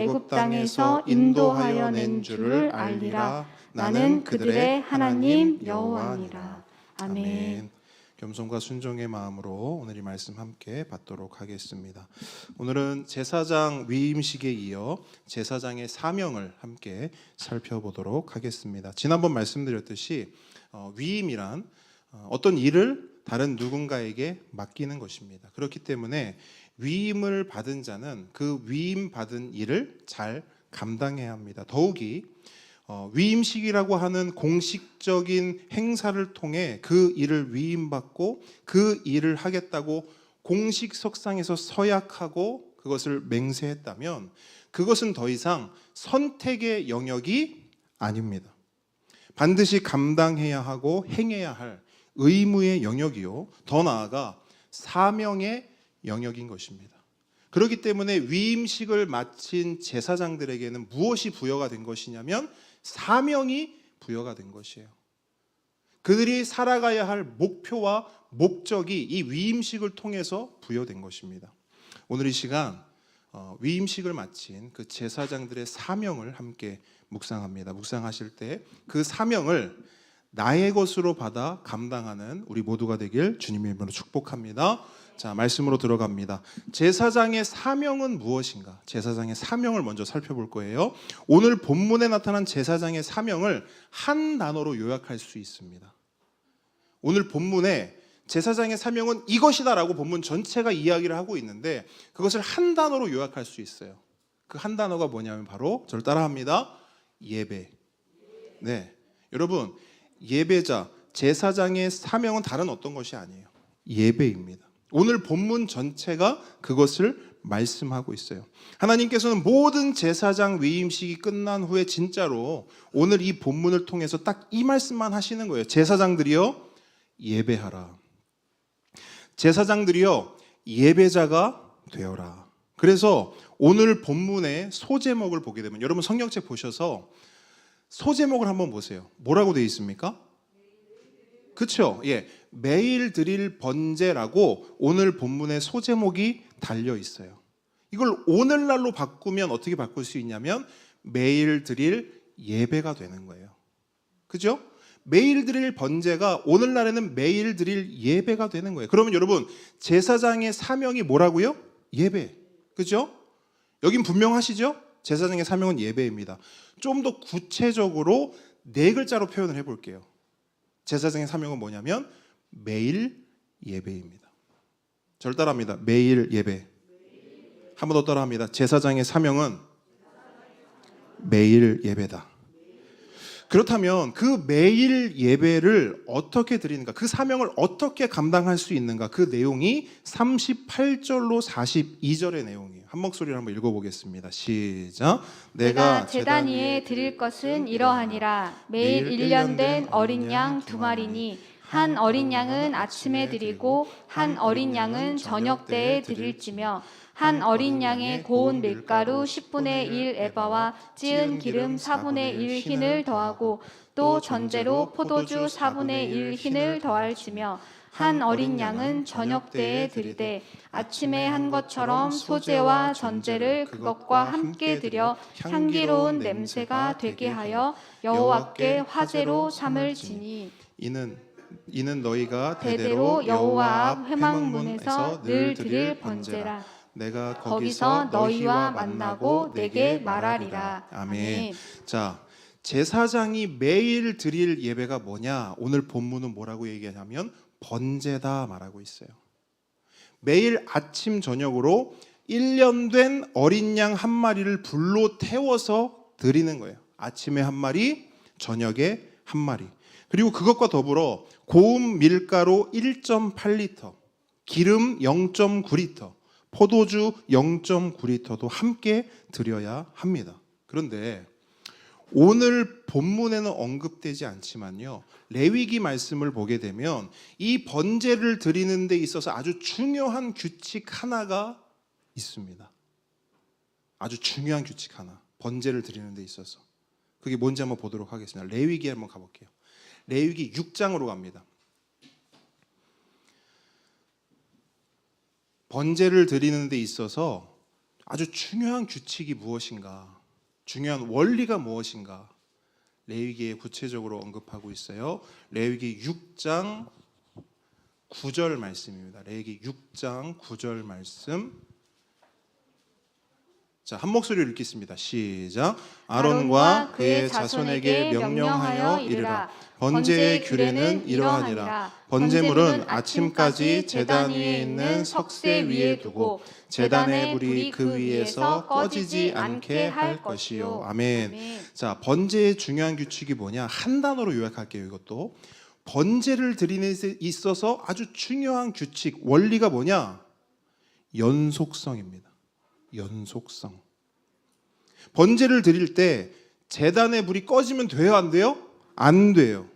애굽 땅에서 인도하여 낸 줄을 알리라. 나는 그들의 하나님 여호와니라. 아멘. 겸손과 순종의 마음으로 오늘 이 말씀 함께 받도록 하겠습니다. 오늘은 제사장 위임식에 이어 제사장의 사명을 함께 살펴보도록 하겠습니다. 지난번 말씀드렸듯이 위임이란 어떤 일을 다른 누군가에게 맡기는 것입니다. 그렇기 때문에 위임을 받은 자는 그 위임 받은 일을 잘 감당해야 합니다. 더욱이 위임식이라고 하는 공식적인 행사를 통해 그 일을 위임받고 그 일을 하겠다고 공식 석상에서 서약하고 그것을 맹세했다면 그것은 더 이상 선택의 영역이 아닙니다. 반드시 감당해야 하고 행해야 할 의무의 영역이요, 더 나아가 사명의 영역인 것입니다. 그렇기 때문에 위임식을 마친 제사장들에게는 무엇이 부여가 된 것이냐면 사명이 부여가 된 것이에요. 그들이 살아가야 할 목표와 목적이 이 위임식을 통해서 부여된 것입니다. 오늘 이 시간 위임식을 마친 그 제사장들의 사명을 함께 묵상합니다. 묵상하실 때 그 사명을 나의 것으로 받아 감당하는 우리 모두가 되길 주님의 이름으로 축복합니다. 자, 말씀으로 들어갑니다. 제사장의 사명은 무엇인가? 제사장의 사명을 먼저 살펴볼 거예요. 오늘 본문에 나타난 제사장의 사명을 한 단어로 요약할 수 있습니다. 오늘 본문에 제사장의 사명은 이것이다라고 본문 전체가 이야기를 하고 있는데 그것을 한 단어로 요약할 수 있어요. 그 한 단어가 뭐냐면 바로 저를 따라합니다. 예배. 네, 여러분, 예배자, 제사장의 사명은 다른 어떤 것이 아니에요. 예배입니다. 오늘 본문 전체가 그것을 말씀하고 있어요. 하나님께서는 모든 제사장 위임식이 끝난 후에 진짜로 오늘 이 본문을 통해서 딱 이 말씀만 하시는 거예요. 제사장들이여 예배하라. 제사장들이여 예배자가 되어라. 그래서 오늘 본문의 소제목을 보게 되면 여러분 성경책 보셔서 소제목을 한번 보세요. 뭐라고 되어 있습니까? 그렇죠? 예, 매일 드릴 번제라고 오늘 본문의 소제목이 달려 있어요. 이걸 오늘날로 바꾸면 어떻게 바꿀 수 있냐면 매일 드릴 예배가 되는 거예요. 그죠? 매일 드릴 번제가 오늘날에는 매일 드릴 예배가 되는 거예요. 그러면 여러분 제사장의 사명이 뭐라고요? 예배. 그죠? 여긴 분명하시죠? 제사장의 사명은 예배입니다. 좀 더 구체적으로 네 글자로 표현을 해볼게요. 제사장의 사명은 뭐냐면 매일 예배입니다. 저를 따라합니다. 매일 예배. 한 번 더 따라합니다. 제사장의 사명은 매일 예배다. 그렇다면 그 매일 예배를 어떻게 드리는가, 그 사명을 어떻게 감당할 수 있는가, 그 내용이 38절로 42절의 내용이에요. 한 목소리로 한번 읽어보겠습니다. 시작. 내가 제단 위에 드릴 것은 이러하니라. 매일 1년 된 어린 양 2마리니 한 어린 양은 아침에 드리고 한 어린 양은 저녁 때에 드릴지며 한 어린 양의 고운 밀가루 10분의 1 에바와 찌은 기름 4분의 1 흰을 더하고 또 전제로 포도주 4분의 1 흰을 더할지며 한 어린 양은 저녁 때에 드리되 아침에 한 것처럼 소제와 전제를 그것과 함께 드려 향기로운 냄새가 되게 하여 여호와께 화제로 삼을지니 이는 너희가 대대로 여호와 앞 회막문에서 늘 드릴 번제라. 내가 거기서 너희와 만나고 내게 말하리라. 아멘. 자, 제사장이 매일 드릴 예배가 뭐냐? 오늘 본문은 뭐라고 얘기하냐면 번제다 말하고 있어요. 매일 아침 저녁으로 1년 된 어린 양 한 마리를 불로 태워서 드리는 거예요. 아침에 한 마리, 저녁에 한 마리. 그리고 그것과 더불어 고운 밀가루 1.8리터, 기름 0.9리터, 포도주 0.9리터도 함께 드려야 합니다. 그런데 오늘 본문에는 언급되지 않지만요, 레위기 말씀을 보게 되면 이 번제를 드리는 데 있어서 아주 중요한 규칙 하나가 있습니다. 아주 중요한 규칙 하나, 번제를 드리는 데 있어서. 그게 뭔지 한번 보도록 하겠습니다. 레위기 한번 가볼게요. 레위기 6장으로 갑니다. 번제를 드리는 데 있어서 아주 중요한 규칙이 무엇인가, 중요한 원리가 무엇인가 레위기에 구체적으로 언급하고 있어요. 레위기 6장 9절 말씀입니다. 레위기 6장 9절 말씀. 자, 한 목소리로 읽겠습니다. 시작. 아론과 그의 자손에게 명령하여 이르라. 번제의 규례는 이러하니라. 번제물은 아침까지 제단 위에 있는 석쇠 위에 두고 제단의 불이 그 위에서 꺼지지 않게 할 것이요. 아멘. 자, 번제의 중요한 규칙이 뭐냐? 한 단어로 요약할게요. 이것도 번제를 드리는 데 있어서 아주 중요한 규칙, 원리가 뭐냐? 연속성입니다. 연속성. 번제를 드릴 때 제단의 불이 꺼지면 돼요, 안 돼요? 안 돼요.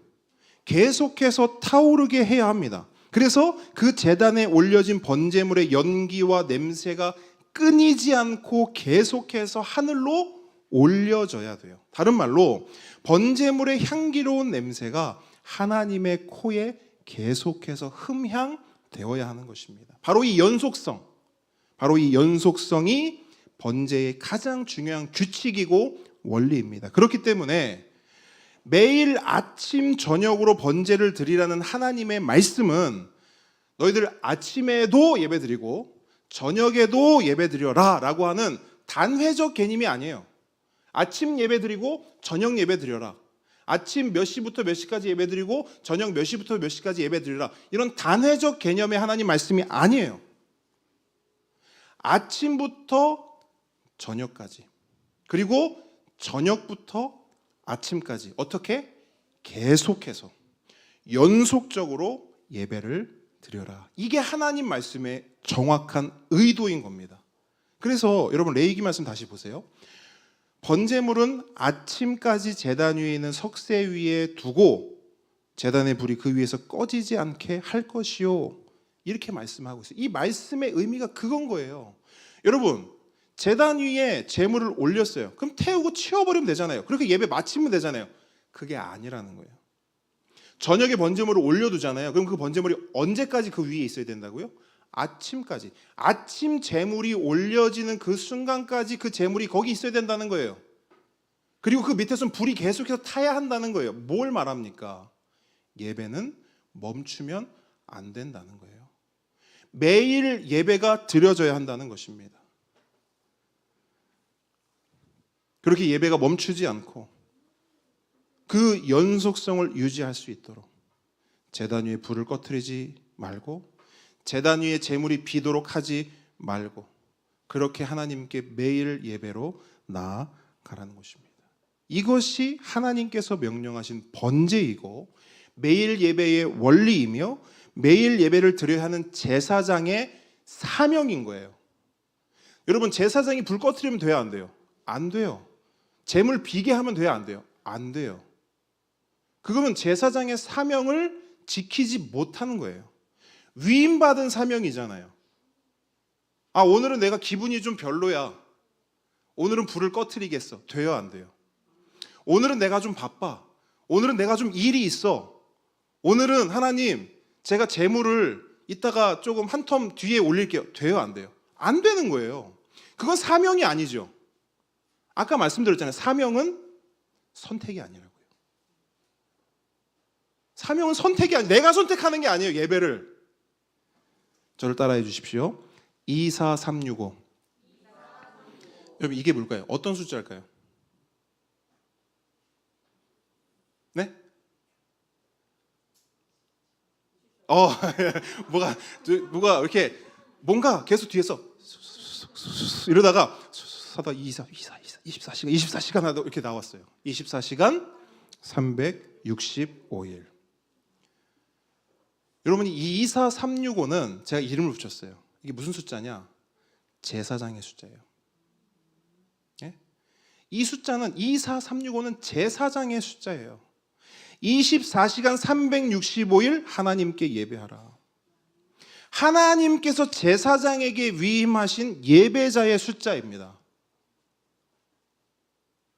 계속해서 타오르게 해야 합니다. 그래서 그 제단에 올려진 번제물의 연기와 냄새가 끊이지 않고 계속해서 하늘로 올려져야 돼요. 다른 말로 번제물의 향기로운 냄새가 하나님의 코에 계속해서 흠향되어야 하는 것입니다. 바로 이 연속성, 바로 이 연속성이 번제의 가장 중요한 규칙이고 원리입니다. 그렇기 때문에 매일 아침 저녁으로 번제를 드리라는 하나님의 말씀은 너희들 아침에도 예배드리고 저녁에도 예배드려라 라고 하는 단회적 개념이 아니에요. 아침 예배드리고 저녁 예배드려라, 아침 몇 시부터 몇 시까지 예배드리고 저녁 몇 시부터 몇 시까지 예배드리라, 이런 단회적 개념의 하나님 말씀이 아니에요. 아침부터 저녁까지, 그리고 저녁부터 아침까지 어떻게? 계속해서 연속적으로 예배를 드려라. 이게 하나님 말씀의 정확한 의도인 겁니다. 그래서 여러분 레위기 말씀 다시 보세요. 번제물은 아침까지 제단 위에 있는 석쇠 위에 두고 제단의 불이 그 위에서 꺼지지 않게 할 것이요. 이렇게 말씀하고 있어요. 이 말씀의 의미가 그건 거예요. 여러분, 제단 위에 제물을 올렸어요. 그럼 태우고 치워버리면 되잖아요. 그렇게 예배 마치면 되잖아요. 그게 아니라는 거예요. 저녁에 번제물을 올려두잖아요. 그럼 그 번제물이 언제까지 그 위에 있어야 된다고요? 아침까지. 아침 제물이 올려지는 그 순간까지 그 제물이 거기 있어야 된다는 거예요. 그리고 그 밑에서는 불이 계속해서 타야 한다는 거예요. 뭘 말합니까? 예배는 멈추면 안 된다는 거예요. 매일 예배가 드려져야 한다는 것입니다. 그렇게 예배가 멈추지 않고 그 연속성을 유지할 수 있도록 제단 위에 불을 꺼뜨리지 말고 제단 위에 제물이 비도록 하지 말고 그렇게 하나님께 매일 예배로 나아가라는 것입니다. 이것이 하나님께서 명령하신 번제이고 매일 예배의 원리이며 매일 예배를 드려야 하는 제사장의 사명인 거예요. 여러분, 제사장이 불 꺼뜨리면 돼요, 안 돼요? 안 돼요. 제물 비게 하면 돼요, 안 돼요? 안 돼요. 그거는 제사장의 사명을 지키지 못하는 거예요. 위임받은 사명이잖아요. 아, 오늘은 내가 기분이 좀 별로야. 오늘은 불을 꺼뜨리겠어. 돼요, 안 돼요? 오늘은 내가 좀 바빠. 오늘은 내가 좀 일이 있어. 오늘은 하나님, 제가 제물을 이따가 조금 한 텀 뒤에 올릴게요. 돼요, 안 돼요? 안 되는 거예요. 그건 사명이 아니죠. 아까 말씀드렸잖아요. 사명은 선택이 아니라고요. 사명은 선택이 아니에요. 내가 선택하는 게 아니에요. 예배를. 저를 따라해 주십시오. 24365. 여러분, 이게 뭘까요? 어떤 숫자일까요? 네? 뭐가 이렇게 뭔가 계속 뒤에서 이러다가 사다 24시간 하다 이렇게 나왔어요. 24시간 365일. 여러분, 이 24365는 제가 이름을 붙였어요. 이게 무슨 숫자냐? 제사장의 숫자예요. 예? 이 숫자는 24365는 제사장의 숫자예요. 24시간 365일 하나님께 예배하라. 하나님께서 제사장에게 위임하신 예배자의 숫자입니다.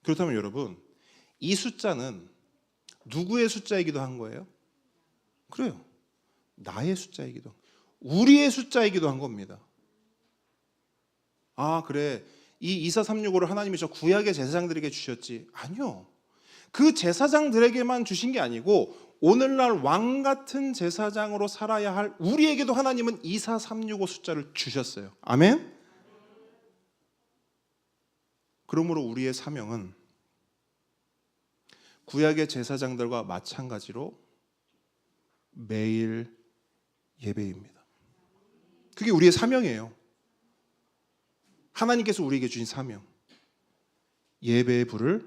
그렇다면 여러분, 이 숫자는 누구의 숫자이기도 한 거예요? 그래요. 나의 숫자이기도, 우리의 숫자이기도 한 겁니다. 아, 그래. 이 2435를 하나님이 저 구약의 제사장들에게 주셨지. 아니요. 그 제사장들에게만 주신 게 아니고 오늘날 왕 같은 제사장으로 살아야 할 우리에게도 하나님은 24365 숫자를 주셨어요. 아멘? 그러므로 우리의 사명은 구약의 제사장들과 마찬가지로 매일 예배입니다. 그게 우리의 사명이에요. 하나님께서 우리에게 주신 사명. 예배의 불을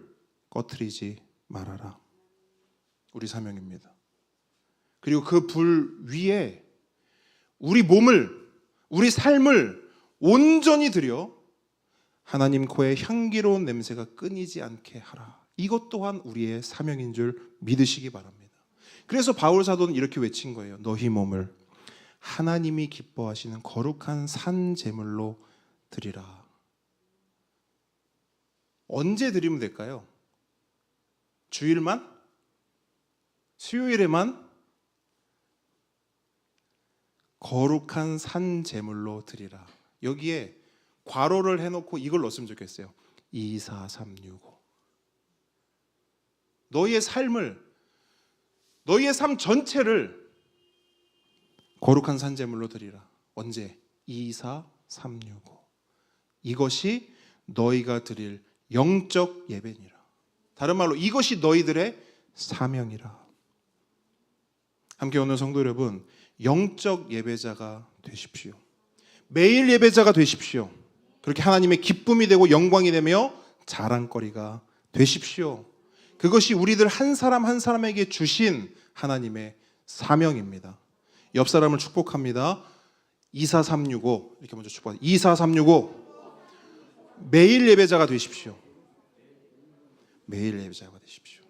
꺼트리지 말아라. 우리 사명입니다. 그리고 그 불 위에 우리 몸을, 우리 삶을 온전히 들여 하나님 코에 향기로운 냄새가 끊이지 않게 하라. 이것 또한 우리의 사명인 줄 믿으시기 바랍니다. 그래서 바울 사도는 이렇게 외친 거예요. 너희 몸을 하나님이 기뻐하시는 거룩한 산 제물로 드리라. 언제 드리면 될까요? 주일만? 수요일에만? 거룩한 산 제물로 드리라. 여기에 괄호를 해놓고 이걸 넣었으면 좋겠어요. 24365. 너희의 삶을, 너희의 삶 전체를 거룩한 산 제물로 드리라. 언제? 24365. 이것이 너희가 드릴 영적 예배니라. 다른 말로 이것이 너희들의 사명이라. 함께 오늘 성도 여러분, 영적 예배자가 되십시오. 매일 예배자가 되십시오. 그렇게 하나님의 기쁨이 되고 영광이 되며 자랑거리가 되십시오. 그것이 우리들 한 사람 한 사람에게 주신 하나님의 사명입니다. 옆 사람을 축복합니다. 24365 이렇게 먼저 축복합니다. 24365 매일 예배자가 되십시오. 매일 예배자가 되십시오.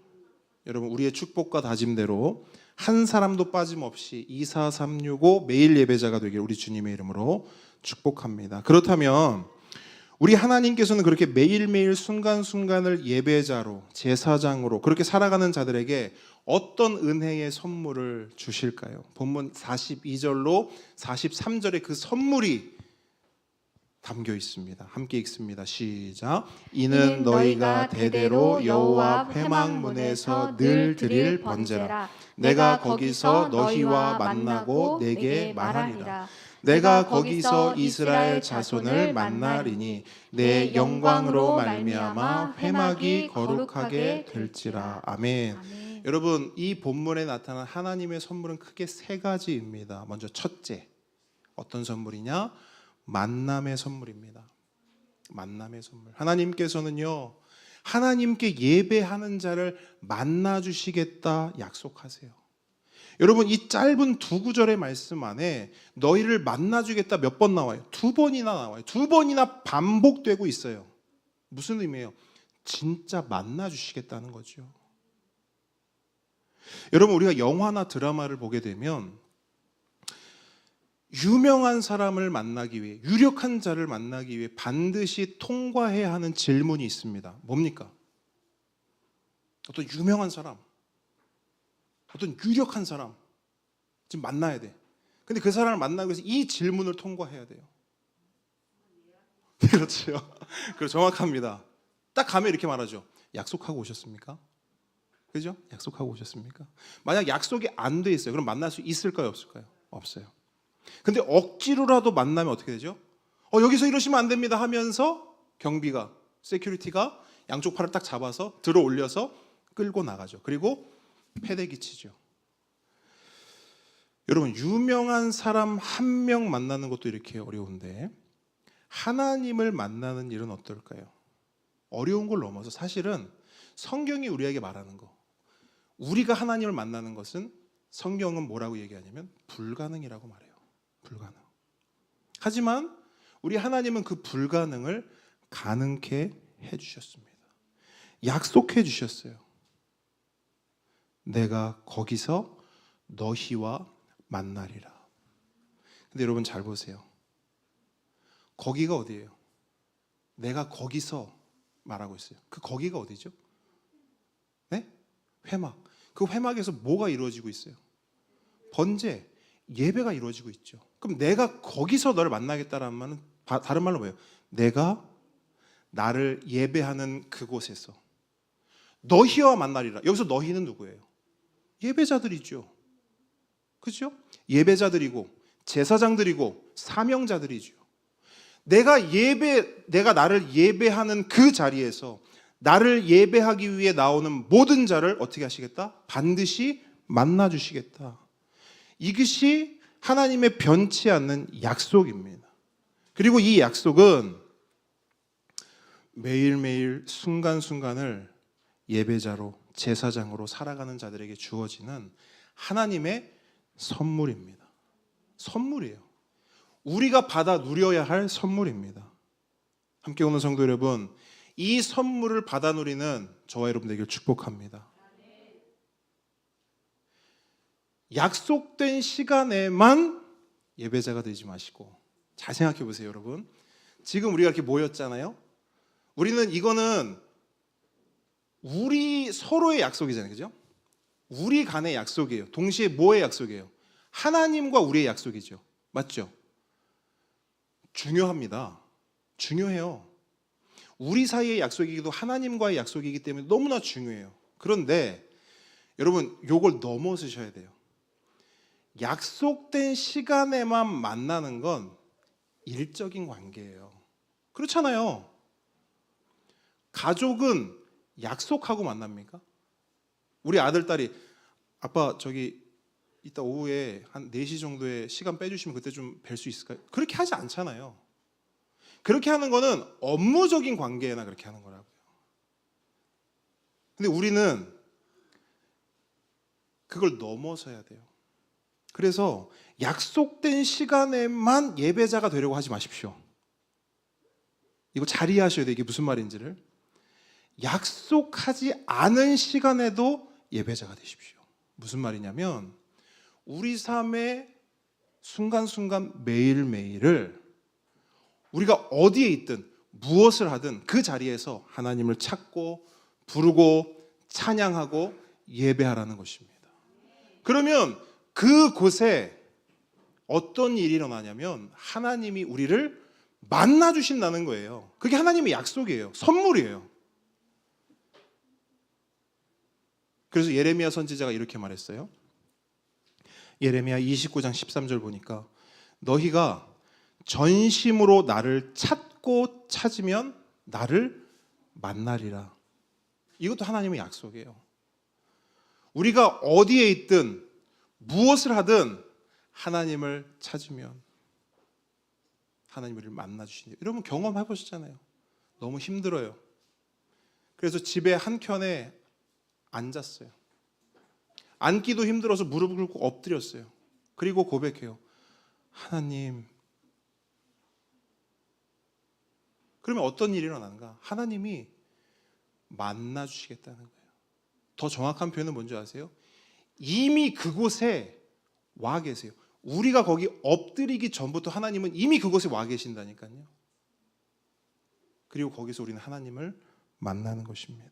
여러분, 우리의 축복과 다짐대로 한 사람도 빠짐없이 24365 매일 예배자가 되길 우리 주님의 이름으로 축복합니다. 그렇다면 우리 하나님께서는 그렇게 매일매일 순간순간을 예배자로, 제사장으로 그렇게 살아가는 자들에게 어떤 은혜의 선물을 주실까요? 본문 42절로 43절에 그 선물이 담겨 있습니다. 함께 읽습니다. 시작. 이는 너희가 대대로 여호와 회막문에서 늘 드릴 번제라. 내가 거기서 너희와 만나고 내게 말하리라. 내가 거기서 이스라엘 자손을 만나리니 내 영광으로 말미암아 회막이 거룩하게 될지라. 아멘. 아멘. 여러분, 이 본문에 나타난 하나님의 선물은 크게 세 가지입니다. 먼저 첫째, 어떤 선물이냐? 만남의 선물입니다. 만남의 선물. 하나님께서는요, 하나님께 예배하는 자를 만나 주시겠다 약속하세요. 여러분, 이 짧은 두 구절의 말씀 안에 너희를 만나 주겠다 몇 번 나와요? 두 번이나 나와요. 두 번이나 반복되고 있어요. 무슨 의미예요? 진짜 만나 주시겠다는 거죠. 여러분, 우리가 영화나 드라마를 보게 되면 유명한 사람을 만나기 위해, 유력한 자를 만나기 위해 반드시 통과해야 하는 질문이 있습니다. 뭡니까? 어떤 유명한 사람, 어떤 유력한 사람 지금 만나야 돼. 근데 그 사람을 만나기 위해서 이 질문을 통과해야 돼요. 그렇죠. 정확합니다. 딱 가면 이렇게 말하죠. 약속하고 오셨습니까? 그죠? 약속하고 오셨습니까? 만약 약속이 안 돼 있어요. 그럼 만날 수 있을까요? 없을까요? 없어요. 근데 억지로라도 만나면 어떻게 되죠? 여기서 이러시면 안 됩니다 하면서 경비가, 세큐리티가 양쪽 팔을 딱 잡아서 들어 올려서 끌고 나가죠. 그리고 패대기 치죠. 여러분, 유명한 사람 한 명 만나는 것도 이렇게 어려운데 하나님을 만나는 일은 어떨까요? 어려운 걸 넘어서 사실은 성경이 우리에게 말하는 거, 우리가 하나님을 만나는 것은 성경은 뭐라고 얘기하냐면 불가능이라고 말해요. 불가능. 하지만 우리 하나님은 그 불가능을 가능케 해주셨습니다. 약속해 주셨어요. 내가 거기서 너희와 만나리라. 근데 여러분 잘 보세요. 거기가 어디예요? 내가 거기서 말하고 있어요. 그 거기가 어디죠? 네? 회막. 그 회막에서 뭐가 이루어지고 있어요? 번제, 예배가 이루어지고 있죠. 그럼 내가 거기서 너를 만나겠다라는 말은 다른 말로 뭐예요? 내가 나를 예배하는 그곳에서 너희와 만나리라. 여기서 너희는 누구예요? 예배자들이죠. 그렇죠? 예배자들이고 제사장들이고 사명자들이죠. 내가 나를 예배하는 그 자리에서 나를 예배하기 위해 나오는 모든 자를 어떻게 하시겠다? 반드시 만나 주시겠다. 이것이 하나님의 변치 않는 약속입니다. 그리고 이 약속은 매일매일 순간순간을 예배자로 제사장으로 살아가는 자들에게 주어지는 하나님의 선물입니다. 선물이에요. 우리가 받아 누려야 할 선물입니다. 함께 오는 성도 여러분, 이 선물을 받아 누리는 저와 여러분 되길 축복합니다. 약속된 시간에만 예배자가 되지 마시고, 잘 생각해 보세요, 여러분. 지금 우리가 이렇게 모였잖아요. 우리는 이거는 우리 서로의 약속이잖아요, 그죠? 우리 간의 약속이에요. 동시에 뭐의 약속이에요? 하나님과 우리의 약속이죠. 맞죠? 중요합니다. 중요해요. 우리 사이의 약속이기도 하나님과의 약속이기 때문에 너무나 중요해요. 그런데 여러분, 요걸 넘어서셔야 돼요. 약속된 시간에만 만나는 건 일적인 관계예요. 그렇잖아요. 가족은 약속하고 만납니까? 우리 아들, 딸이 아빠 저기 이따 오후에 한 4시 정도에 시간 빼주시면 그때 좀 뵐 수 있을까요? 그렇게 하지 않잖아요. 그렇게 하는 거는 업무적인 관계나 그렇게 하는 거라고요. 근데 우리는 그걸 넘어서야 돼요. 그래서 약속된 시간에만 예배자가 되려고 하지 마십시오. 이거 잘 이해하셔야 돼요. 이게 무슨 말인지를. 약속하지 않은 시간에도 예배자가 되십시오. 무슨 말이냐면 우리 삶의 순간순간 매일매일을 우리가 어디에 있든 무엇을 하든 그 자리에서 하나님을 찾고 부르고 찬양하고 예배하라는 것입니다. 그러면 그곳에 어떤 일이 일어나냐면 하나님이 우리를 만나 주신다는 거예요. 그게 하나님의 약속이에요. 선물이에요. 그래서 예레미야 선지자가 이렇게 말했어요. 예레미야 29장 13절 보니까 너희가 전심으로 나를 찾고 찾으면 나를 만나리라. 이것도 하나님의 약속이에요. 우리가 어디에 있든 무엇을 하든 하나님을 찾으면 하나님 우리를 만나 주시니. 여러분 경험해 보셨잖아요. 너무 힘들어요. 그래서 집에 한켠에 앉았어요. 앉기도 힘들어서 무릎을 꿇고 엎드렸어요. 그리고 고백해요. 하나님. 그러면 어떤 일이 일어나는가? 하나님이 만나 주시겠다는 거예요. 더 정확한 표현은 뭔지 아세요? 이미 그곳에 와 계세요. 우리가 거기 엎드리기 전부터 하나님은 이미 그곳에 와 계신다니까요. 그리고 거기서 우리는 하나님을 만나는 것입니다.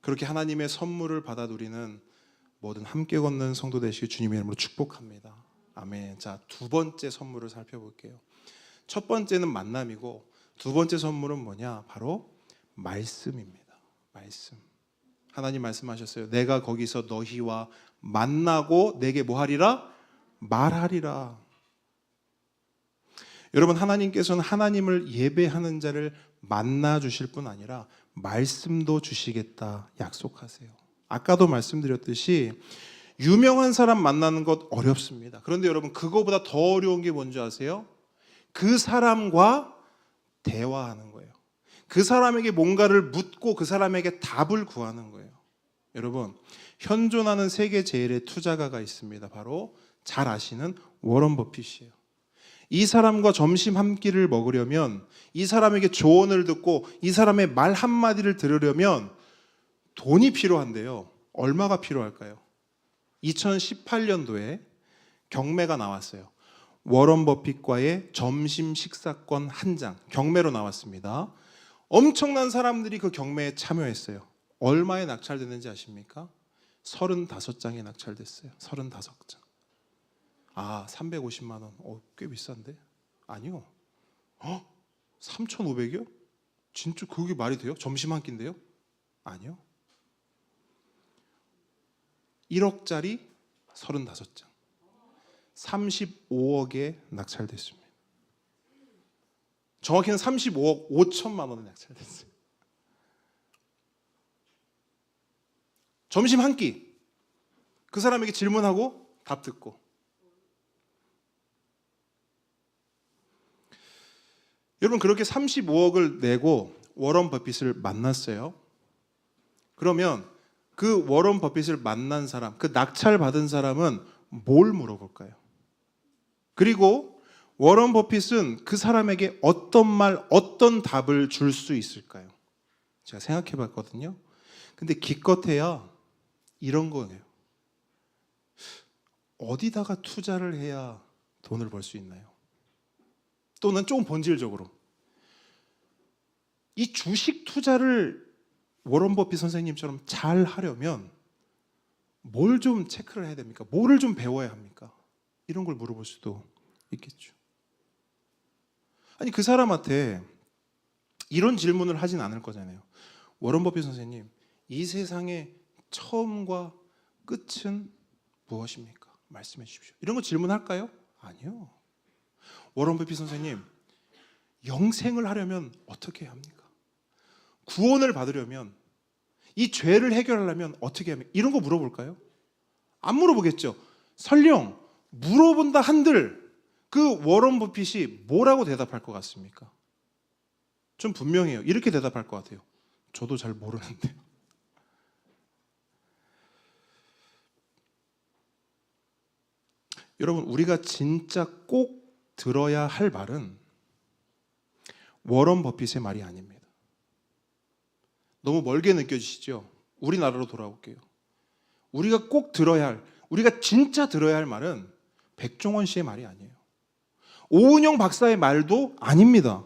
그렇게 하나님의 선물을 받아 누리는 모든 함께 걷는 성도 되시길 주님의 이름으로 축복합니다. 아멘. 자, 두 번째 선물을 살펴볼게요. 첫 번째는 만남이고 두 번째 선물은 뭐냐? 바로 말씀입니다. 말씀. 하나님 말씀하셨어요. 내가 거기서 너희와 만나고 내게 뭐 하리라? 말하리라. 여러분, 하나님께서는 하나님을 예배하는 자를 만나 주실 뿐 아니라 말씀도 주시겠다 약속하세요. 아까도 말씀드렸듯이 유명한 사람 만나는 것 어렵습니다. 그런데 여러분, 그거보다 더 어려운 게 뭔지 아세요? 그 사람과 대화하는 거예요. 그 사람에게 뭔가를 묻고 그 사람에게 답을 구하는 거예요. 여러분, 현존하는 세계 제일의 투자가가 있습니다. 바로 잘 아시는 워런 버핏이에요. 이 사람과 점심 한 끼를 먹으려면, 이 사람에게 조언을 듣고 이 사람의 말 한마디를 들으려면 돈이 필요한데요. 얼마가 필요할까요? 2018년도에 경매가 나왔어요. 워런 버핏과의 점심 식사권 한 장, 경매로 나왔습니다. 엄청난 사람들이 그 경매에 참여했어요. 얼마에 낙찰됐는지 아십니까? 35장에 낙찰됐어요. 35장. 아, 350만 원. 꽤 비싼데? 아니요. 3,500이요? 진짜 그게 말이 돼요? 점심 한 끼인데요? 아니요. 1억짜리 35장. 35억에 낙찰됐습니다. 정확히는 35억 5천만 원에 낙찰됐어요. 점심 한 끼. 그 사람에게 질문하고 답 듣고. 여러분, 그렇게 35억을 내고 워런 버핏을 만났어요. 그러면 그 워런 버핏을 만난 사람, 그 낙찰 받은 사람은 뭘 물어볼까요? 그리고 워런 버핏은 그 사람에게 어떤 말, 어떤 답을 줄 수 있을까요? 제가 생각해 봤거든요. 근데 기껏해야 이런 거예요. 어디다가 투자를 해야 돈을 벌 수 있나요? 또는 조금 본질적으로 이 주식 투자를 워런 버핏 선생님처럼 잘 하려면 뭘 좀 체크를 해야 됩니까? 뭐를 좀 배워야 합니까? 이런 걸 물어볼 수도 있겠죠. 아니, 그 사람한테 이런 질문을 하진 않을 거잖아요. 워런 버핏 선생님, 이 세상의 처음과 끝은 무엇입니까? 말씀해 주십시오. 이런 거 질문할까요? 아니요. 워런 버핏 선생님, 영생을 하려면 어떻게 해야 합니까? 구원을 받으려면, 이 죄를 해결하려면 어떻게 합니까? 이런 거 물어볼까요? 안 물어보겠죠. 설령 물어본다 한들 그 워런 버핏이 뭐라고 대답할 것 같습니까? 좀 분명해요. 이렇게 대답할 것 같아요. 저도 잘 모르는데요. 여러분, 우리가 진짜 꼭 들어야 할 말은 워런 버핏의 말이 아닙니다. 너무 멀게 느껴지시죠? 우리나라로 돌아올게요. 우리가 꼭 들어야 할, 우리가 진짜 들어야 할 말은 백종원 씨의 말이 아니에요. 오은영 박사의 말도 아닙니다.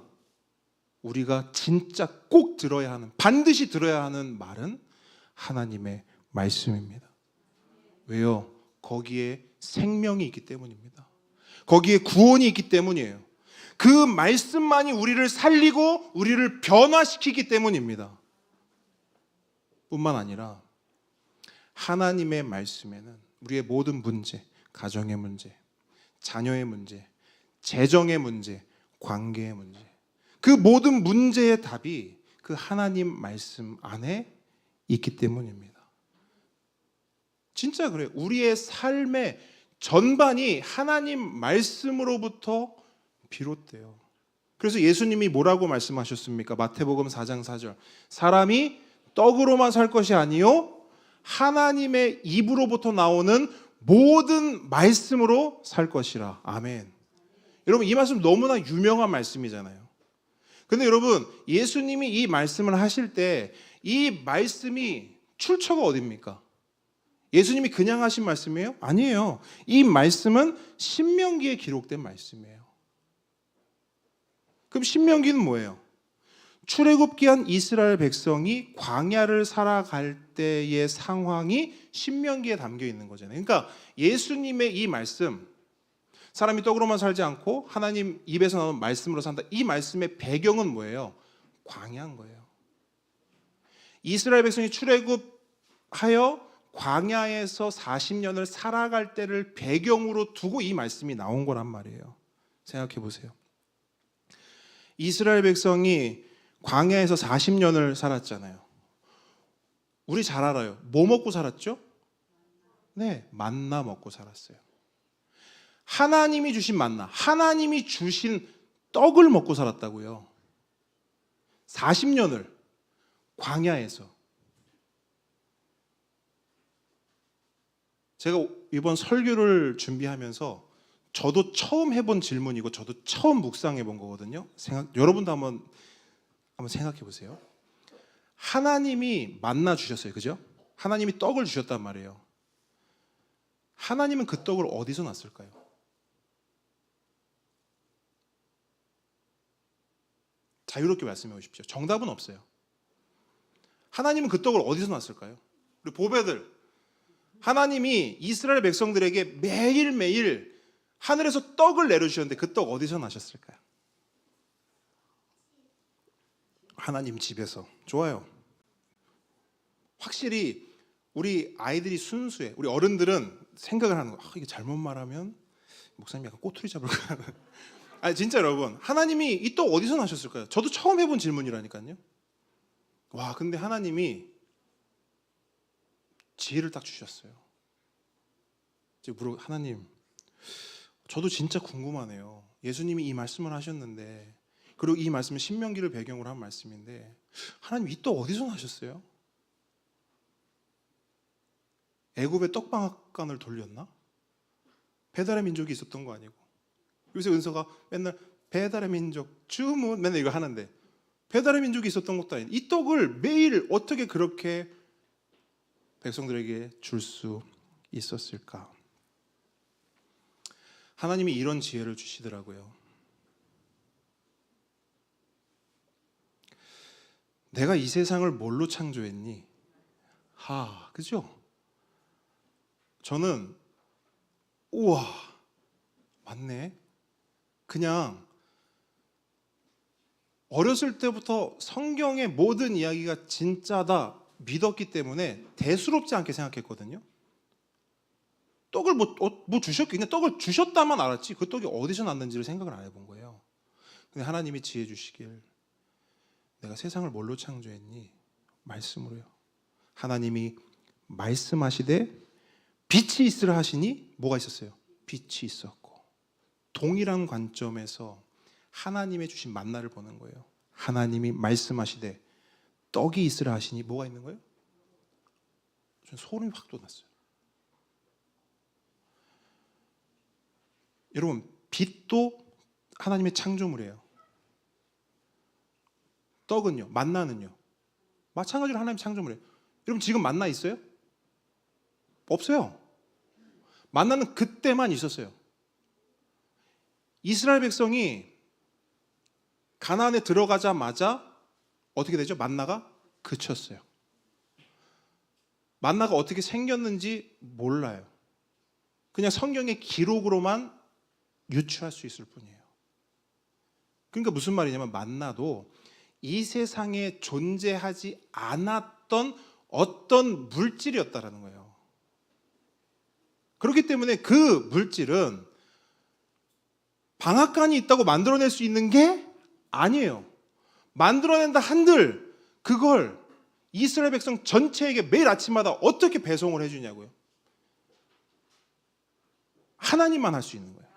우리가 진짜 꼭 들어야 하는, 반드시 들어야 하는 말은 하나님의 말씀입니다. 왜요? 거기에 생명이 있기 때문입니다. 거기에 구원이 있기 때문이에요. 그 말씀만이 우리를 살리고 우리를 변화시키기 때문입니다. 뿐만 아니라 하나님의 말씀에는 우리의 모든 문제, 가정의 문제, 자녀의 문제, 재정의 문제, 관계의 문제, 그 모든 문제의 답이 그 하나님 말씀 안에 있기 때문입니다. 진짜 그래요. 우리의 삶의 전반이 하나님 말씀으로부터 비롯돼요. 그래서 예수님이 뭐라고 말씀하셨습니까? 마태복음 4장 4절. 사람이 떡으로만 살 것이 아니요 하나님의 입으로부터 나오는 모든 말씀으로 살 것이라. 아멘. 여러분, 이 말씀 너무나 유명한 말씀이잖아요. 근데 여러분, 예수님이 이 말씀을 하실 때 이 말씀이 출처가 어디입니까? 예수님이 그냥 하신 말씀이에요? 아니에요. 이 말씀은 신명기에 기록된 말씀이에요. 그럼 신명기는 뭐예요? 출애굽기한 이스라엘 백성이 광야를 살아갈 때의 상황이 신명기에 담겨 있는 거잖아요. 그러니까 예수님의 이 말씀, 사람이 떡으로만 살지 않고 하나님 입에서 나오는 말씀으로 산다. 이 말씀의 배경은 뭐예요? 광야인 거예요. 이스라엘 백성이 출애굽하여 광야에서 40년을 살아갈 때를 배경으로 두고 이 말씀이 나온 거란 말이에요. 생각해 보세요. 이스라엘 백성이 광야에서 40년을 살았잖아요. 우리 잘 알아요. 뭐 먹고 살았죠? 네, 만나 먹고 살았어요. 하나님이 주신 만나, 하나님이 주신 떡을 먹고 살았다고요. 40년을 광야에서. 제가 이번 설교를 준비하면서 저도 처음 해본 질문이고 저도 처음 묵상해 본 거거든요. 여러분도 한번 생각해 보세요. 하나님이 만나 주셨어요. 그죠? 하나님이 떡을 주셨단 말이에요. 하나님은 그 떡을 어디서 났을까요? 자유롭게 말씀해 보십시오. 정답은 없어요. 하나님은 그 떡을 어디서 났을까요? 우리 보배들, 하나님이 이스라엘 백성들에게 매일매일 하늘에서 떡을 내려주셨는데 그 떡 어디서 나셨을까요? 하나님 집에서 좋아요. 확실히 우리 아이들이 순수해. 우리 어른들은 생각을 하는 거야. 이게 잘못 말하면 목사님 약간 꼬투리 잡을 거야. 아니 진짜 여러분, 하나님이 이 떡 어디서 나셨을까요? 저도 처음 해본 질문이라니까요. 와, 근데 하나님이 지혜를 딱 주셨어요. 하나님, 저도 진짜 궁금하네요. 예수님이 이 말씀을 하셨는데, 그리고 이 말씀은 신명기를 배경으로 한 말씀인데, 하나님 이 떡 어디서 나셨어요? 애굽의 떡방앗간을 돌렸나? 배달의 민족이 있었던 거 아니고. 요새 은서가 맨날 배달의 민족 주문 맨날 이거 하는데, 배달의 민족이 있었던 것도 아닌데 이 떡을 매일 어떻게 그렇게 백성들에게 줄 수 있었을까? 하나님이 이런 지혜를 주시더라고요. 내가 이 세상을 뭘로 창조했니? 그죠? 저는 우와, 맞네. 그냥 어렸을 때부터 성경의 모든 이야기가 진짜다 믿었기 때문에 대수롭지 않게 생각했거든요. 떡을 뭐 주셨기, 그냥 떡을 주셨다만 알았지 그 떡이 어디서 났는지를 생각을 안 해본 거예요. 근데 하나님이 지혜 주시길, 내가 세상을 뭘로 창조했니? 말씀으로요. 하나님이 말씀하시되 빛이 있으라 하시니 뭐가 있었어요? 빛이 있었고. 동일한 관점에서 하나님의 주신 만나를 보는 거예요. 하나님이 말씀하시되 떡이 있으라 하시니 뭐가 있는 거예요? 전 소름이 확 돋았어요. 여러분, 빛도 하나님의 창조물이에요. 떡은요, 만나는요, 마찬가지로 하나님 창조물이에요. 여러분 지금 만나 있어요? 없어요. 만나는 그때만 있었어요. 이스라엘 백성이 가나안에 들어가자마자 어떻게 되죠? 만나가 그쳤어요. 만나가 어떻게 생겼는지 몰라요. 그냥 성경의 기록으로만 유추할 수 있을 뿐이에요. 그러니까 무슨 말이냐면 만나도 이 세상에 존재하지 않았던 어떤 물질이었다라는 거예요. 그렇기 때문에 그 물질은 방앗간이 있다고 만들어낼 수 있는 게 아니에요. 만들어낸다 한들 그걸 이스라엘 백성 전체에게 매일 아침마다 어떻게 배송을 해주냐고요. 하나님만 할 수 있는 거예요.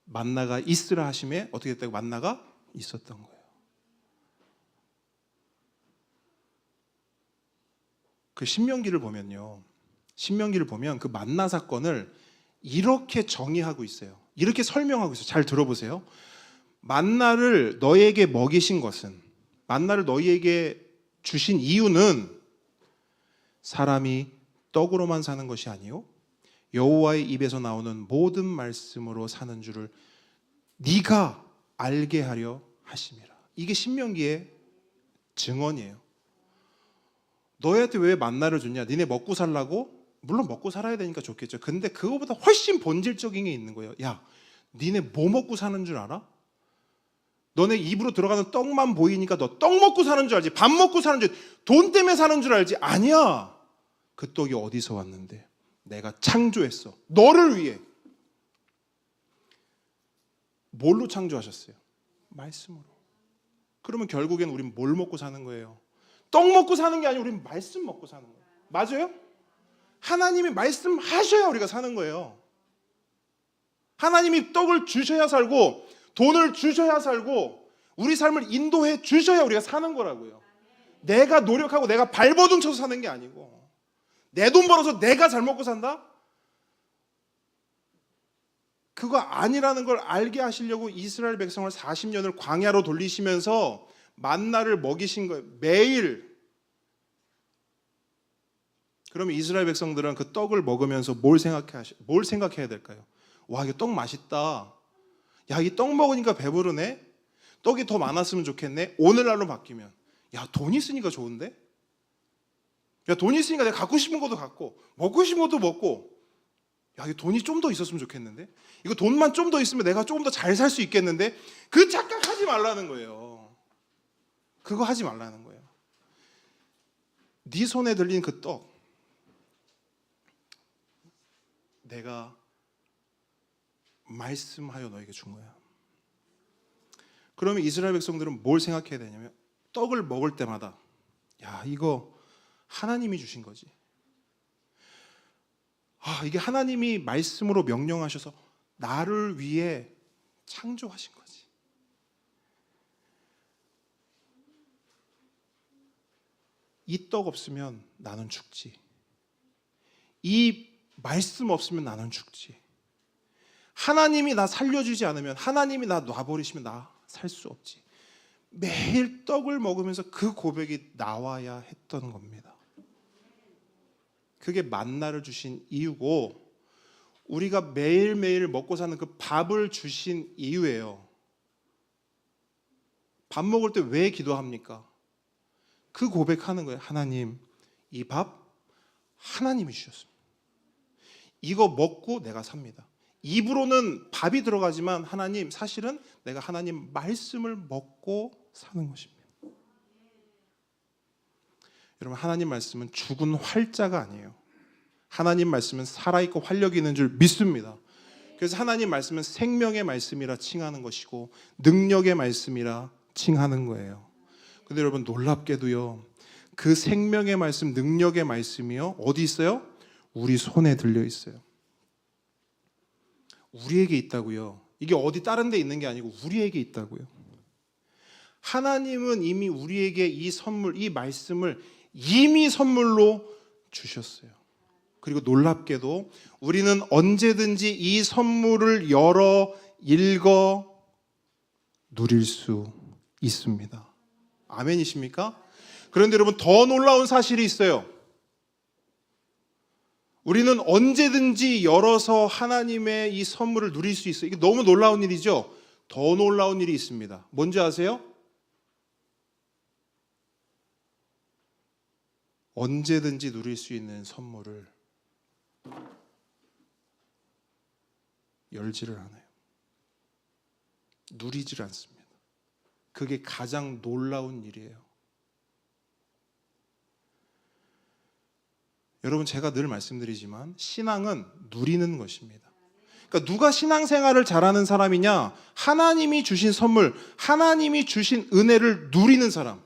만나가 있으라 하심에 어떻게 됐다고? 만나가 있었던 거예요. 그 신명기를 보면요, 신명기를 보면 그 만나 사건을 이렇게 정의하고 있어요. 이렇게 설명하고 있어요. 잘 들어보세요. 만나를 너희에게 먹이신 것은, 만나를 너희에게 주신 이유는 사람이 떡으로만 사는 것이 아니요 여호와의 입에서 나오는 모든 말씀으로 사는 줄을 네가 알게 하려 하심이라. 이게 신명기의 증언이에요. 너희한테 왜 만나를 줬냐? 니네 먹고 살라고? 물론 먹고 살아야 되니까 좋겠죠. 근데 그거보다 훨씬 본질적인 게 있는 거예요. 야, 니네 뭐 먹고 사는 줄 알아? 너네 입으로 들어가는 떡만 보이니까 너 떡 먹고 사는 줄 알지? 밥 먹고 사는 줄, 돈 때문에 사는 줄 알지? 아니야. 그 떡이 어디서 왔는데? 내가 창조했어. 너를 위해. 뭘로 창조하셨어요? 말씀으로. 그러면 결국엔 우린 뭘 먹고 사는 거예요? 떡 먹고 사는 게 아니고 우린 말씀 먹고 사는 거예요. 맞아요? 하나님이 말씀하셔야 우리가 사는 거예요. 하나님이 떡을 주셔야 살고 돈을 주셔야 살고 우리 삶을 인도해 주셔야 우리가 사는 거라고요. 내가 노력하고 내가 발버둥 쳐서 사는 게 아니고 내 돈 벌어서 내가 잘 먹고 산다? 그거 아니라는 걸 알게 하시려고 이스라엘 백성을 40년을 광야로 돌리시면서 만나를 먹이신 거예요. 매일. 그러면 이스라엘 백성들은 그 떡을 먹으면서 뭘 생각해야 될까요? 와, 이거 떡 맛있다. 야, 이 떡 먹으니까 배부르네. 떡이 더 많았으면 좋겠네. 오늘날로 바뀌면, 야, 돈 있으니까 좋은데? 야, 돈 있으니까 내가 갖고 싶은 것도 갖고 먹고 싶은 것도 먹고, 야, 이 돈이 좀 더 있었으면 좋겠는데? 이거 돈만 좀 더 있으면 내가 조금 더 잘 살 수 있겠는데? 그 착각하지 말라는 거예요. 그거 하지 말라는 거예요. 네 손에 들린 그 떡, 내가 말씀하여 너에게 준 거야. 그러면 이스라엘 백성들은 뭘 생각해야 되냐면 떡을 먹을 때마다 야, 이거 하나님이 주신 거지. 이게 하나님이 말씀으로 명령하셔서 나를 위해 창조하신 거지. 이 떡 없으면 나는 죽지. 이 말씀 없으면 나는 죽지. 하나님이 나 살려주지 않으면, 하나님이 나 놔버리시면 나 살 수 없지. 매일 떡을 먹으면서 그 고백이 나와야 했던 겁니다. 그게 만나를 주신 이유고, 우리가 매일매일 먹고 사는 그 밥을 주신 이유예요. 밥 먹을 때 왜 기도합니까? 그 고백하는 거예요. 하나님, 이 밥 하나님이 주셨습니다. 이거 먹고 내가 삽니다. 입으로는 밥이 들어가지만 하나님, 사실은 내가 하나님 말씀을 먹고 사는 것입니다. 여러분, 하나님 말씀은 죽은 활자가 아니에요. 하나님 말씀은 살아있고 활력이 있는 줄 믿습니다. 그래서 하나님 말씀은 생명의 말씀이라 칭하는 것이고 능력의 말씀이라 칭하는 거예요. 근데 여러분, 놀랍게도요, 그 생명의 말씀, 능력의 말씀이요, 어디 있어요? 우리 손에 들려 있어요. 우리에게 있다고요. 이게 어디 다른 데 있는 게 아니고 우리에게 있다고요. 하나님은 이미 우리에게 이 선물, 이 말씀을 이미 선물로 주셨어요. 그리고 놀랍게도 우리는 언제든지 이 선물을 열어 읽어 누릴 수 있습니다. 아멘이십니까? 그런데 여러분, 더 놀라운 사실이 있어요. 우리는 언제든지 열어서 하나님의 이 선물을 누릴 수 있어요. 이게 너무 놀라운 일이죠. 더 놀라운 일이 있습니다. 뭔지 아세요? 언제든지 누릴 수 있는 선물을 열지를 않아요. 누리질 않습니다. 그게 가장 놀라운 일이에요. 여러분, 제가 늘 말씀드리지만 신앙은 누리는 것입니다. 그러니까 누가 신앙생활을 잘하는 사람이냐? 하나님이 주신 선물, 하나님이 주신 은혜를 누리는 사람.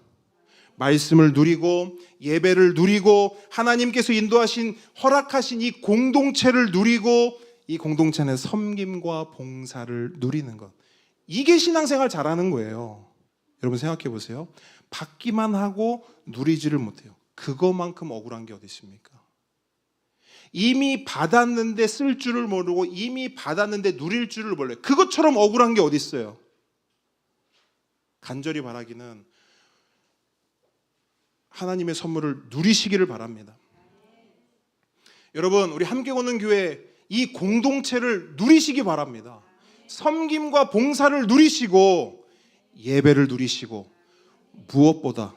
말씀을 누리고 예배를 누리고 하나님께서 인도하신, 허락하신 이 공동체를 누리고 이 공동체는 섬김과 봉사를 누리는 것. 이게 신앙생활 잘하는 거예요. 여러분, 생각해 보세요. 받기만 하고 누리지를 못해요. 그거만큼 억울한 게 어디 있습니까? 이미 받았는데 쓸 줄을 모르고 이미 받았는데 누릴 줄을 몰라요. 그것처럼 억울한 게 어디 있어요? 간절히 바라기는 하나님의 선물을 누리시기를 바랍니다. 여러분, 우리 함께 오는 교회 이 공동체를 누리시기 바랍니다. 섬김과 봉사를 누리시고 예배를 누리시고 무엇보다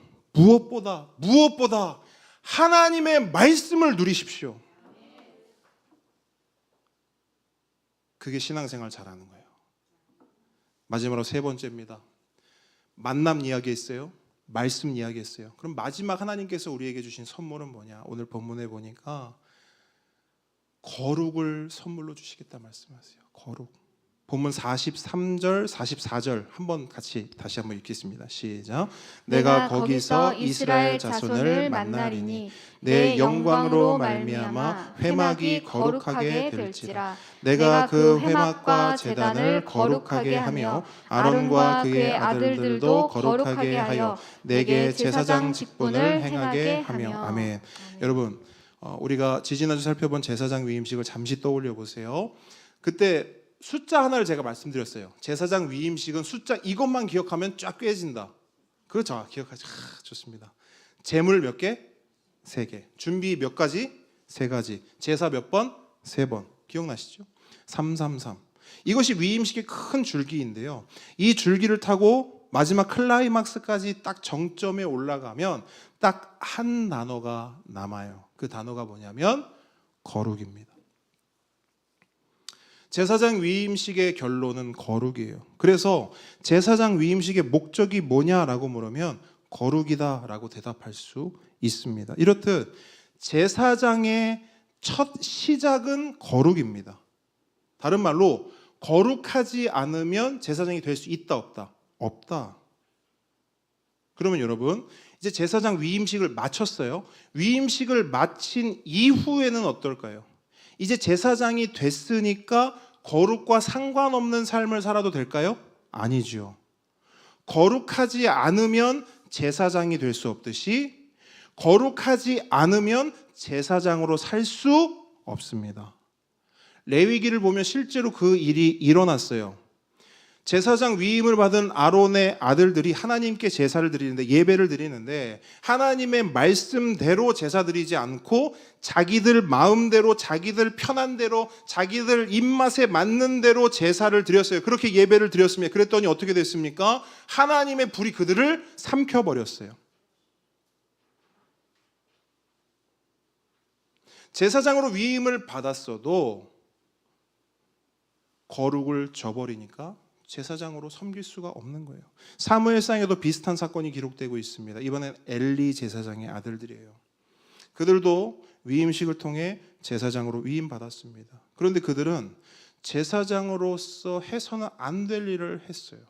하나님의 말씀을 누리십시오. 그게 신앙생활 잘하는 거예요. 마지막으로 세 번째입니다. 만남 이야기했어요. 말씀 이야기했어요. 그럼 마지막 하나님께서 우리에게 주신 선물은 뭐냐? 오늘 본문에 보니까 거룩을 선물로 주시겠다 말씀하세요. 거룩. 본문 43절, 44절 한번 같이 다시 한번 읽겠습니다. 시작. 내가 거기서 이스라엘 자손을 만나리니 내 영광으로 말미암아 회막이 거룩하게 될지라. 내가 그 회막과 제단을 거룩하게 하며 아론과 그의 아들들도 거룩하게 하여 내게 제사장 직분을 행하게 하며. 아멘. 여러분, 우리가 지지난주 살펴본 제사장 위임식을 잠시 떠올려 보세요. 그때 숫자 하나를 제가 말씀드렸어요. 제사장 위임식은 숫자 이것만 기억하면 쫙 꿰진다. 그렇죠? 기억하죠. 좋습니다. 제물 몇 개? 3개. 준비 몇 가지? 3가지. 제사 몇 번? 3번. 기억나시죠? 333. 이것이 위임식의 큰 줄기인데요. 이 줄기를 타고 마지막 클라이막스까지 딱 정점에 올라가면 딱 한 단어가 남아요. 그 단어가 뭐냐면 거룩입니다. 제사장 위임식의 결론은 거룩이에요. 그래서 제사장 위임식의 목적이 뭐냐라고 물으면 거룩이다라고 대답할 수 있습니다. 이렇듯 제사장의 첫 시작은 거룩입니다. 다른 말로 거룩하지 않으면 제사장이 될 수 있다 없다? 없다. 그러면 여러분 이제 제사장 위임식을 마쳤어요. 위임식을 마친 이후에는 어떨까요? 이제 제사장이 됐으니까 거룩과 상관없는 삶을 살아도 될까요? 아니죠. 거룩하지 않으면 제사장이 될 수 없듯이 거룩하지 않으면 제사장으로 살 수 없습니다. 레위기를 보면 실제로 그 일이 일어났어요. 제사장 위임을 받은 아론의 아들들이 하나님께 제사를 드리는데, 예배를 드리는데 하나님의 말씀대로 제사 드리지 않고 자기들 마음대로, 자기들 편한 대로, 자기들 입맛에 맞는 대로 제사를 드렸어요. 그렇게 예배를 드렸습니다. 그랬더니 어떻게 됐습니까? 하나님의 불이 그들을 삼켜버렸어요. 제사장으로 위임을 받았어도 거룩을 저버리니까 제사장으로 섬길 수가 없는 거예요. 사무엘상에도 비슷한 사건이 기록되고 있습니다. 이번엔 엘리 제사장의 아들들이에요. 그들도 위임식을 통해 제사장으로 위임받았습니다. 그런데 그들은 제사장으로서 해서는 안 될 일을 했어요.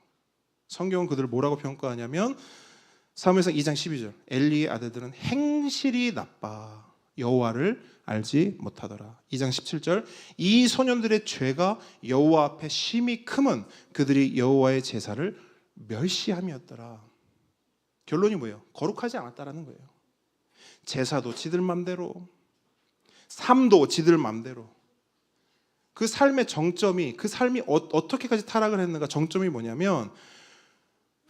성경은 그들을 뭐라고 평가하냐면 사무엘상 2장 12절, 엘리의 아들들은 행실이 나빠 여호와를 알지 못하더라. 2장 17절, 이 소년들의 죄가 여호와 앞에 심히 크면 그들이 여호와의 제사를 멸시함이었더라. 결론이 뭐예요? 거룩하지 않았다라는 거예요. 제사도 지들 맘대로, 삶도 지들 맘대로. 그 삶의 정점이, 그 삶이 어떻게까지 타락을 했는가, 정점이 뭐냐면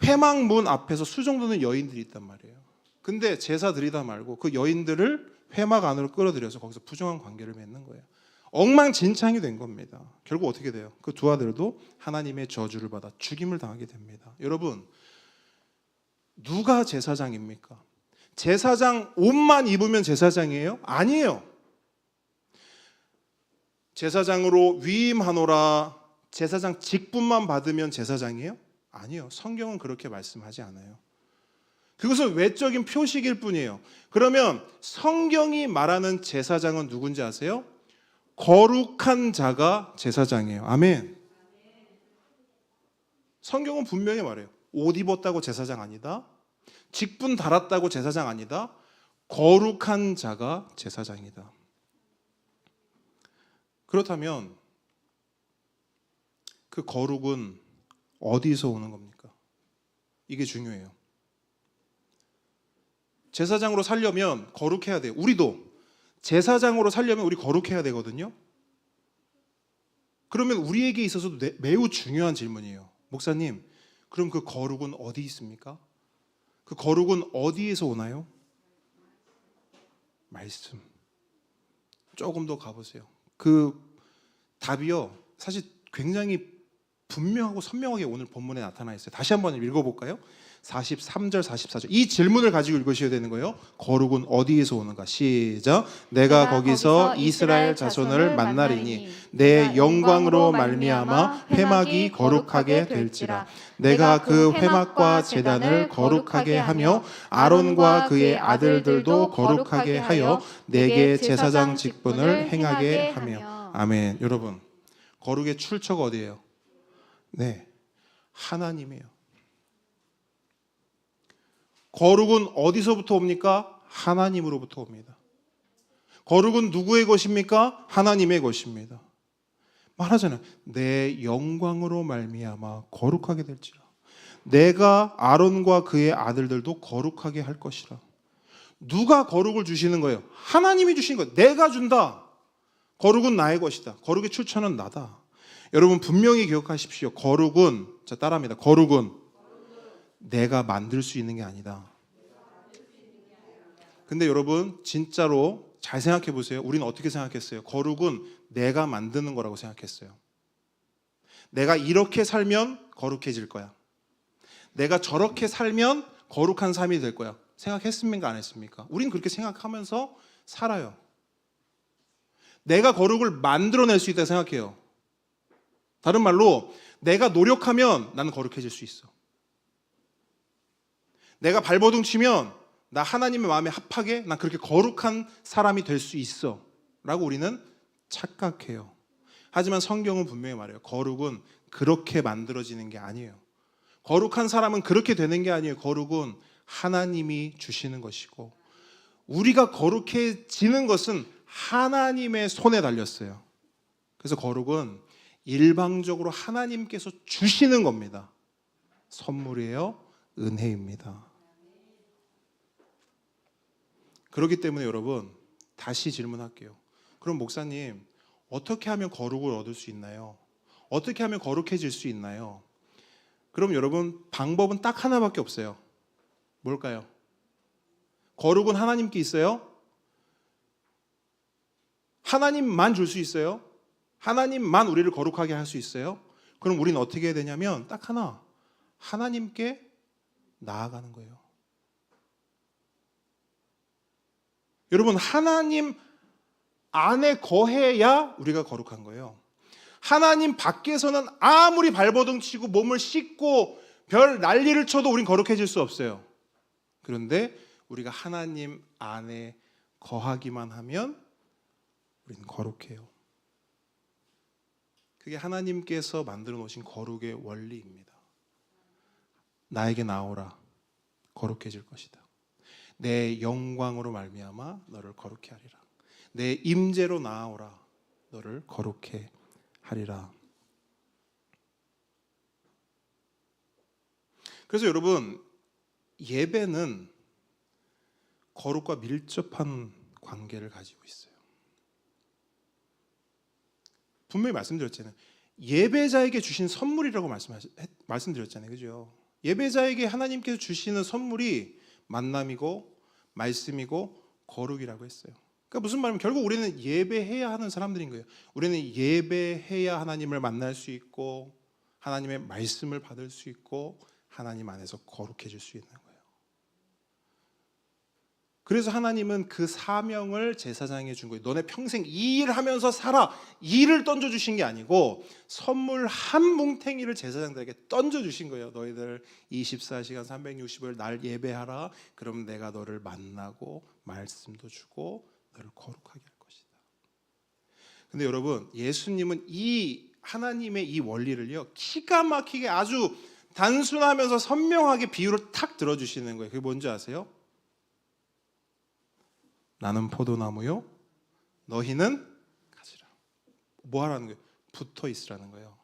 회막문 앞에서 수정도는 여인들이 있단 말이에요. 근데 제사 드리다 말고 그 여인들을 회막 안으로 끌어들여서 거기서 부정한 관계를 맺는 거예요. 엉망진창이 된 겁니다. 결국 어떻게 돼요? 그 두 아들도 하나님의 저주를 받아 죽임을 당하게 됩니다. 여러분, 누가 제사장입니까? 제사장 옷만 입으면 제사장이에요? 아니에요. 제사장으로 위임하노라, 제사장 직분만 받으면 제사장이에요? 아니요. 성경은 그렇게 말씀하지 않아요. 그것은 외적인 표식일 뿐이에요. 그러면 성경이 말하는 제사장은 누군지 아세요? 거룩한 자가 제사장이에요. 아멘. 성경은 분명히 말해요. 옷 입었다고 제사장 아니다. 직분 달았다고 제사장 아니다. 거룩한 자가 제사장이다. 그렇다면 그 거룩은 어디서 오는 겁니까? 이게 중요해요. 제사장으로 살려면 거룩해야 돼요. 우리도 제사장으로 살려면 우리 거룩해야 되거든요. 그러면 우리에게 있어서도 매우 중요한 질문이에요. 목사님, 그럼 그 거룩은 어디 있습니까? 그 거룩은 어디에서 오나요? 말씀. 조금 더 가보세요. 그 답이요, 사실 굉장히 분명하고 선명하게 오늘 본문에 나타나 있어요. 다시 한번 읽어볼까요? 43절, 44절. 이 질문을 가지고 읽으셔야 되는 거예요. 거룩은 어디에서 오는가? 시작. 내가 거기서 이스라엘 자손을 만나리니 내 영광으로 말미암아 회막이 거룩하게 될지라. 내가 그 회막과 제단을 거룩하게 하며 아론과 그의 아들들도 거룩하게 하여 내게 제사장 직분을 행하게 하며. 아멘. 여러분, 거룩의 출처가 어디예요? 네, 하나님이에요. 거룩은 어디서부터 옵니까? 하나님으로부터 옵니다. 거룩은 누구의 것입니까? 하나님의 것입니다. 말하잖아요. 내 영광으로 말미암아 거룩하게 될지라. 내가 아론과 그의 아들들도 거룩하게 할 것이라. 누가 거룩을 주시는 거예요? 하나님이 주신 거예요. 내가 준다. 거룩은 나의 것이다. 거룩의 출처는 나다. 여러분 분명히 기억하십시오. 거룩은, 자 따라합니다. 거룩은 내가 만들 수 있는 게 아니다. 근데 여러분 진짜로 잘 생각해 보세요. 우리는 어떻게 생각했어요? 거룩은 내가 만드는 거라고 생각했어요. 내가 이렇게 살면 거룩해질 거야. 내가 저렇게 살면 거룩한 삶이 될 거야. 생각했습니까? 안 했습니까? 우린 그렇게 생각하면서 살아요. 내가 거룩을 만들어낼 수 있다고 생각해요. 다른 말로 내가 노력하면 나는 거룩해질 수 있어. 내가 발버둥 치면 나 하나님의 마음에 합하게 난 그렇게 거룩한 사람이 될 수 있어 라고 우리는 착각해요. 하지만 성경은 분명히 말해요. 거룩은 그렇게 만들어지는 게 아니에요. 거룩한 사람은 그렇게 되는 게 아니에요. 거룩은 하나님이 주시는 것이고 우리가 거룩해지는 것은 하나님의 손에 달렸어요. 그래서 거룩은 일방적으로 하나님께서 주시는 겁니다. 선물이에요. 은혜입니다. 그렇기 때문에 여러분 다시 질문할게요. 그럼 목사님 어떻게 하면 거룩을 얻을 수 있나요? 어떻게 하면 거룩해질 수 있나요? 그럼 여러분 방법은 딱 하나밖에 없어요. 뭘까요? 거룩은 하나님께 있어요? 하나님만 줄 수 있어요? 하나님만 우리를 거룩하게 할 수 있어요? 그럼 우리는 어떻게 해야 되냐면 딱 하나, 하나님께 나아가는 거예요. 여러분 하나님 안에 거해야 우리가 거룩한 거예요. 하나님 밖에서는 아무리 발버둥 치고 몸을 씻고 별 난리를 쳐도 우린 거룩해질 수 없어요. 그런데 우리가 하나님 안에 거하기만 하면 우린 거룩해요. 그게 하나님께서 만들어 놓으신 거룩의 원리입니다. 나에게 나오라 거룩해질 것이다. 내 영광으로 말미암아 너를 거룩해 하리라. 내 임재로 나아오라 너를 거룩해 하리라. 그래서 여러분 예배는 거룩과 밀접한 관계를 가지고 있어요. 분명히 말씀드렸잖아요. 예배자에게 주신 선물이라고 말씀드렸잖아요. 그죠? 예배자에게 하나님께서 주시는 선물이 만남이고 말씀이고 거룩이라고 했어요. 그러니까 무슨 말이냐면 결국 우리는 예배해야 하는 사람들인 거예요. 우리는 예배해야 하나님을 만날 수 있고 하나님의 말씀을 받을 수 있고 하나님 안에서 거룩해질 수 있는 거예요. 그래서 하나님은 그 사명을 제사장에게 준 거예요. 너네 평생 이 일 하면서 살아. 이 일을 던져주신 게 아니고 선물 한 뭉탱이를 제사장들에게 던져주신 거예요. 너희들 24시간 360일 날 예배하라. 그럼 내가 너를 만나고 말씀도 주고 너를 거룩하게 할 것이다. 근데 여러분 예수님은 이 하나님의 이 원리를요 기가 막히게 아주 단순하면서 선명하게 비유를 탁 들어주시는 거예요. 그게 뭔지 아세요? 나는 포도나무요 너희는 가지라. 뭐 하라는 거예요? 붙어 있으라는 거예요.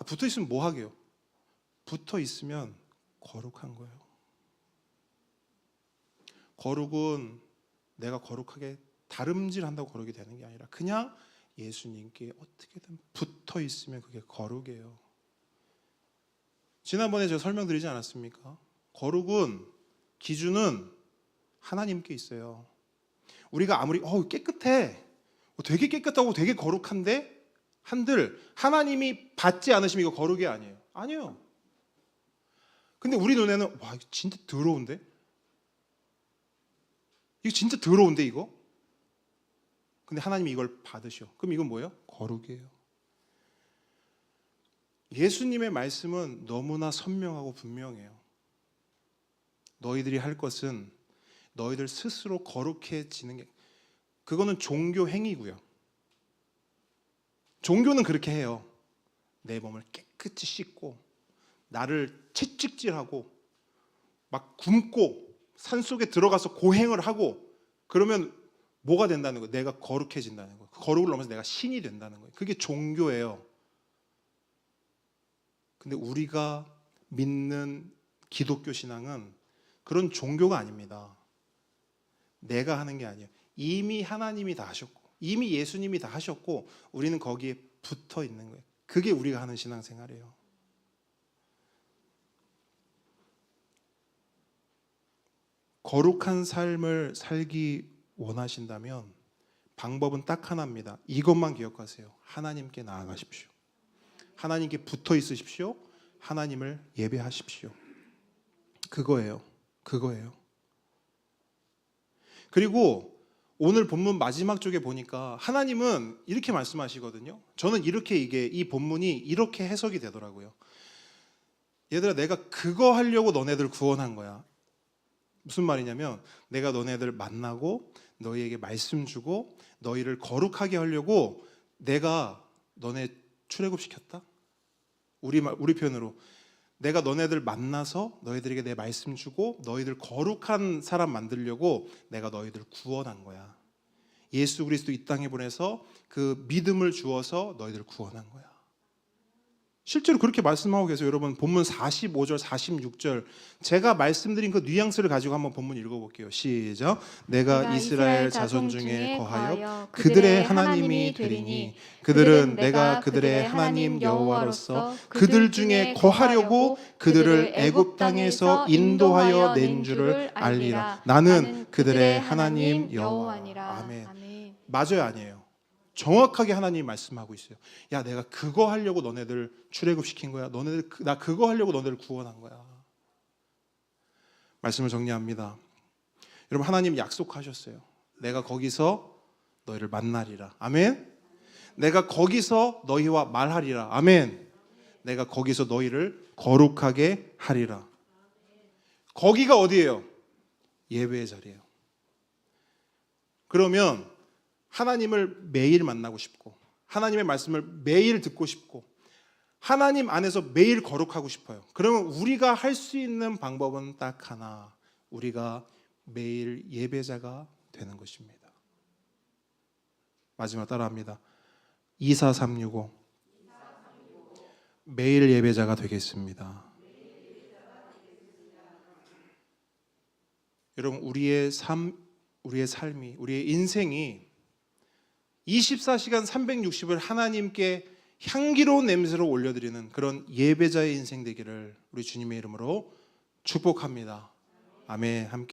붙어 있으면 뭐 하게요? 붙어 있으면 거룩한 거예요. 거룩은 내가 거룩하게 다름질한다고 거룩이 되는 게 아니라 그냥 예수님께 어떻게든 붙어 있으면 그게 거룩이에요. 지난번에 제가 설명드리지 않았습니까? 거룩은 기준은 하나님께 있어요. 우리가 아무리 깨끗해, 되게 깨끗하고 되게 거룩한데 한들 하나님이 받지 않으시면 이거 거룩이 아니에요. 아니에요. 근데 우리 눈에는 와 이거 진짜 더러운데? 이거 진짜 더러운데 이거? 근데 하나님이 이걸 받으셔. 그럼 이건 뭐예요? 거룩이에요. 예수님의 말씀은 너무나 선명하고 분명해요. 너희들이 할 것은 너희들 스스로 거룩해지는 게 그거는 종교 행위고요. 종교는 그렇게 해요. 내 몸을 깨끗이 씻고 나를 채찍질하고 막 굶고 산속에 들어가서 고행을 하고 그러면 뭐가 된다는 거예요? 내가 거룩해진다는 거예요. 거룩을 넘어서 내가 신이 된다는 거예요. 그게 종교예요. 근데 우리가 믿는 기독교 신앙은 그런 종교가 아닙니다. 내가 하는 게 아니에요. 이미 하나님이 다 하셨고 이미 예수님이 다 하셨고 우리는 거기에 붙어 있는 거예요. 그게 우리가 하는 신앙생활이에요. 거룩한 삶을 살기 원하신다면 방법은 딱 하나입니다. 이것만 기억하세요. 하나님께 나아가십시오. 하나님께 붙어 있으십시오. 하나님을 예배하십시오. 그거예요. 그리고 오늘 본문 마지막 쪽에 보니까 하나님은 이렇게 말씀하시거든요. 저는 이렇게 이 본문이 이렇게 해석이 되더라고요. 얘들아, 내가 그거 하려고 너네들 구원한 거야. 무슨 말이냐면 내가 너네들 만나고 너희에게 말씀 주고 너희를 거룩하게 하려고 내가 너네 출애굽시켰다. 우리 표현으로 내가 너네들 만나서 너희들에게 내 말씀 주고 너희들 거룩한 사람 만들려고 내가 너희들 구원한 거야. 예수 그리스도 이 땅에 보내서 그 믿음을 주어서 너희들 구원한 거야. 실제로 그렇게 말씀하고 계세요. 여러분 본문 45절 46절 제가 말씀드린 그 뉘앙스를 가지고 한번 본문 읽어볼게요. 시작. 내가 이스라엘 자손 중에 거하여 그들의 하나님이 되리니 그들은 내가 그들의 하나님 여호와로서 그들 중에 거하려고 그들을 애굽 땅에서 인도하여 낸 줄을 알리라. 나는 그들의 하나님 여호와니라. 아멘. 맞아요, 아니에요? 정확하게 하나님이 말씀하고 있어요. 야, 내가 그거 하려고 너네들 출애굽시킨 거야. 나 그거 하려고 너네들 구원한 거야. 말씀을 정리합니다. 여러분, 하나님 약속하셨어요. 내가 거기서 너희를 만나리라. 아멘. 내가 거기서 너희와 말하리라. 아멘. 내가 거기서 너희를 거룩하게 하리라. 거기가 어디예요? 예배의 자리예요. 그러면 하나님을 매일 만나고 싶고 하나님의 말씀을 매일 듣고 싶고 하나님 안에서 매일 거룩하고 싶어요. 그러면 우리가 할 수 있는 방법은 딱 하나. 우리가 매일 예배자가 되는 것입니다. 마지막 따라합니다. 24365 매일 예배자가 되겠습니다. 여러분, 우리의 삶이, 우리의 인생이 24시간 360을 하나님께 향기로운 냄새로 올려드리는 그런 예배자의 인생 되기를 우리 주님의 이름으로 축복합니다. 아멘. 함께